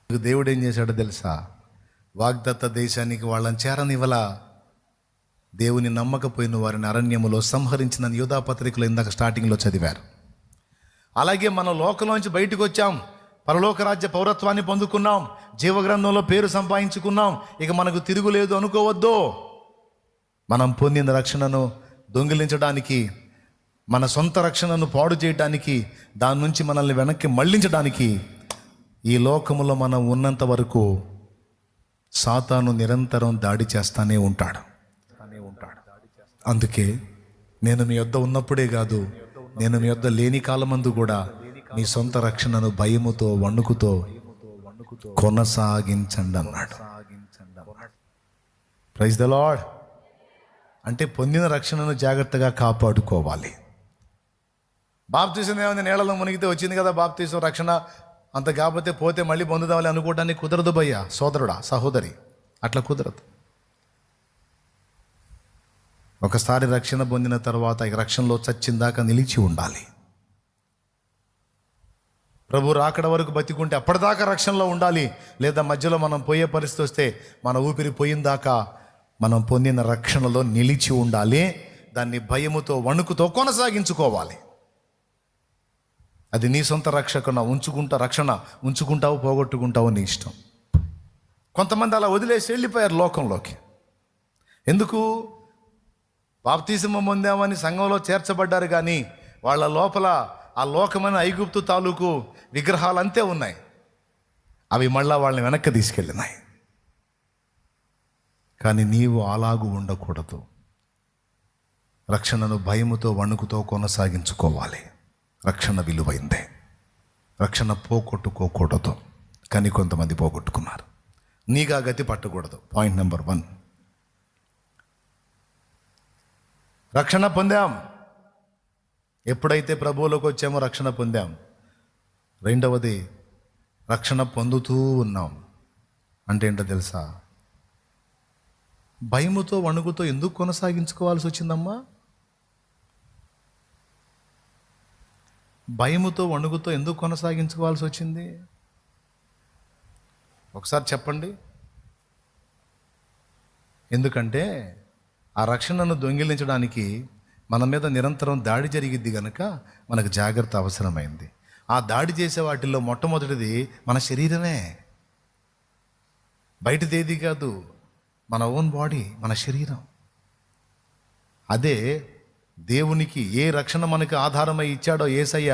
దేవుడు ఏం చేశాడో తెలుసా? వాగ్దత్త దేశానికి వాళ్ళని చేరనివ్వలా. దేవుని నమ్మకపోయిన వారిని అరణ్యములో సంహరించిన యూదా పత్రికలో ఇందాక స్టార్టింగ్లో చదివారు. అలాగే మనం లోకంలోంచి బయటకు వచ్చాం, పరలోక రాజ్య పౌరత్వాన్ని పొందుకున్నాం, జీవగ్రంథంలో పేరు సంపాదించుకున్నాం. ఇక మనకు తిరుగులేదు అనుకోవద్దు. మనం పొందిన రక్షణను దొంగిలించడానికి, మన సొంత రక్షణను పాడు చేయడానికి, దాని నుంచి మనల్ని వెనక్కి మళ్ళించడానికి ఈ లోకములో మనం ఉన్నంత వరకు సాతాను నిరంతరం దాడి చేస్తానే ఉంటాడు. అందుకే నేను మీ యొద్ద ఉన్నప్పుడే కాదు, నేను మీ యొద్ద లేని కాలమందు కూడా మీ సొంత రక్షణను భయముతో వణుకుతో కొనసాగించండి అన్నాడు. Praise the Lord. అంటే పొందిన రక్షణను జాగ్రత్తగా కాపాడుకోవాలి. బాప్తీసం ఏమైంది, నీళ్ళలో మునిగితే వచ్చింది కదా బాప్తీసం రక్షణ, అంత కాకపోతే పోతే మళ్ళీ పొందుదామని అనుకోవడానికి కుదరదు భయ్యా, సోదరుడా సహోదరి, అట్లా కుదరదు. ఒకసారి రక్షణ పొందిన తర్వాత ఈ రక్షణలో చచ్చిందాకా నిలిచి ఉండాలి. ప్రభు రాకడ వరకు బతికుంటే అప్పటిదాకా రక్షణలో ఉండాలి. లేదా మధ్యలో మనం పోయే పరిస్థితి వస్తే మన ఊపిరి పోయిందాకా మనం పొందిన రక్షణలో నిలిచి ఉండాలి. దాన్ని భయముతో వణుకుతో కొనసాగించుకోవాలి. అది నీ సొంత రక్షణ ఉంచుకుంటావు, పోగొట్టుకుంటావు, నీ ఇష్టం. కొంతమంది అలా వదిలేసి వెళ్ళిపోయారు లోకంలోకి. ఎందుకు? బాప్తిసము పొందామని సంఘంలో చేర్చబడ్డారు, కానీ వాళ్ళ లోపల ఆ లోకమైన ఐగుప్తు తాలూకు విగ్రహాలు అంతే ఉన్నాయి. అవి మళ్ళా వాళ్ళని వెనక్కి తీసుకెళ్ళినాయి. కానీ నీవు అలాగూ ఉండకూడదు. రక్షణను భయముతో వణుకుతో కొనసాగించుకోవాలి. రక్షణ విలువైందే. రక్షణ పోగొట్టుకోకూడదు, కానీ కొంతమంది పోగొట్టుకున్నారు. నీగా గతి పట్టకూడదు. పాయింట్ నెంబర్ 1, రక్షణ పొందాం. ఎప్పుడైతే ప్రభువులోకి వచ్చామో రక్షణ పొందాం. రెండవది, రక్షణ పొందుతూ ఉన్నాం. అంటే ఏంటో తెలుసా? భయముతో వణుకుతో ఎందుకు కొనసాగించుకోవాల్సి వచ్చిందమ్మా? భయముతో వణుకుతో ఎందుకు కొనసాగించుకోవాల్సి వచ్చింది? ఒకసారి చెప్పండి. ఎందుకంటే ఆ రక్షణను దొంగిలించడానికి మన మీద నిరంతరం దాడి జరిగిద్ది కనుక మనకు జాగ్రత్త అవసరమైంది. ఆ దాడి చేసే వాటిల్లో మొట్టమొదటిది మన శరీరమే. బయటదేది కాదు, మన ఓన్ బాడీ, మన శరీరం. అదే దేవునికి ఏ రక్షణ మనకు ఆధారమై ఇచ్చాడో, యేసయ్య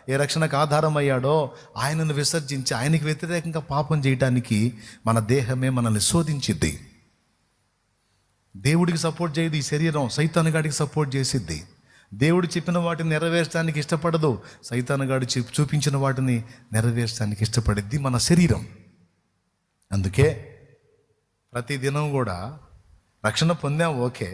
ఏ రక్షణకు ఆధారమయ్యాడో ఆయనను విసర్జించి ఆయనకి వ్యతిరేకంగా పాపం చేయడానికి మన దేహమే మనల్ని శోధించిద్ది. దేవుడికి సపోర్ట్ చేయదు ఈ శరీరం, సైతానుగాడికి సపోర్ట్ చేసిద్ది. దేవుడు చెప్పిన వాటిని నెరవేర్చడానికి ఇష్టపడదు, సైతానుగాడు చూపించిన వాటిని నెరవేర్చడానికి ఇష్టపడిద్ది మన శరీరం. అందుకే ప్రతిదినం కూడా రక్షణ పొందాం, ఓకే,